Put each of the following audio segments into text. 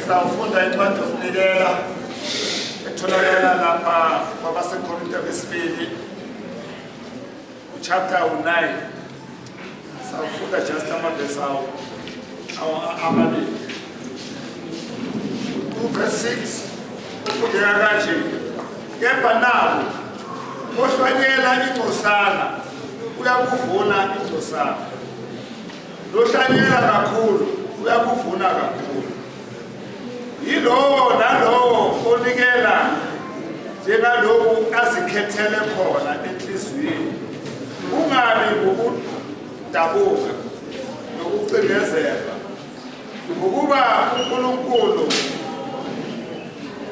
Sizawufunda incwadi yokunikela etholakala lapha kwabaseKorinte besibili chapter 9. Sizawufunda just amavesi amabili. Verse 6 ufundeka kanje: kepha nawo ohlwanyela ingcosana uyakuvuna ingcosana, lohlanyela kakhulu uyakuvuna kakhulu. Yilowo nalowo onikela njengalokhu azikhethele khona enhliziyweni, ungabi ngokudabuka nokucindezela, ngokuba uNkulunkulu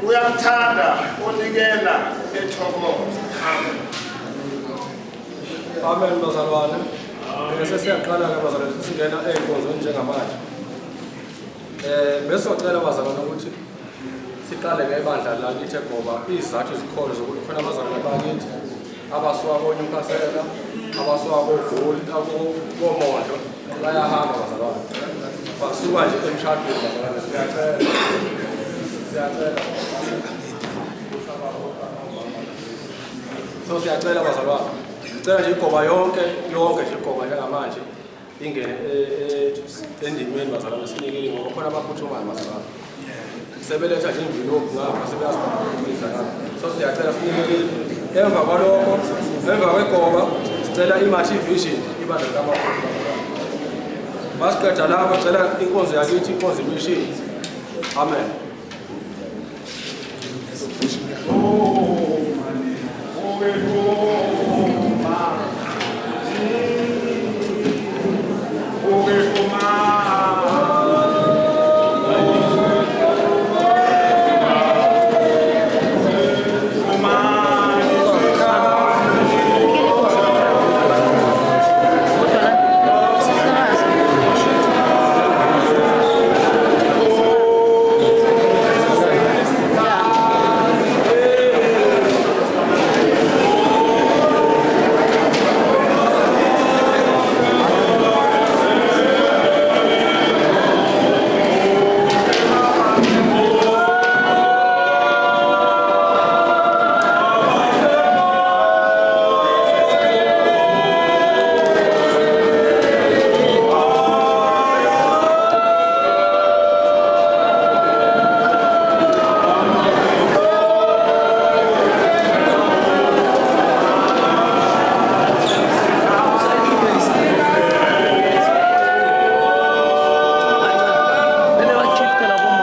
uyamthanda onikela ethokoza. Amen. Amen bazalwane. Bese siyaqala ke bazalwane singena ey'nkonzweni njengamanje. Bese sicela bazalwane ukuthi siqale ngebandla lakithi ngoba izathu zikhona zokuthi khona abazalwane bakithi abasuka koNyukhasela, abasuka koGoli, koMondlo bayahamba bazalwane. Basuka nje emshadweni bazalwane. Siyacela. So siyacela bazalwane. Sicela nje igoba yonke nje igoba njengamanje ingene endimeni bazalwane sinikele ngoba khona abaphuthumayo bazalwane. Sebeletha nje imvilophu ngapha sebeyasibiza ngapha. So siyacela sinikele emva kwalokho, emva kwegoba sicela iMativation ibandla likaMakhulu. Masiqeda lapho sicela inkonzo yakithi, inkonzo mission. Amen.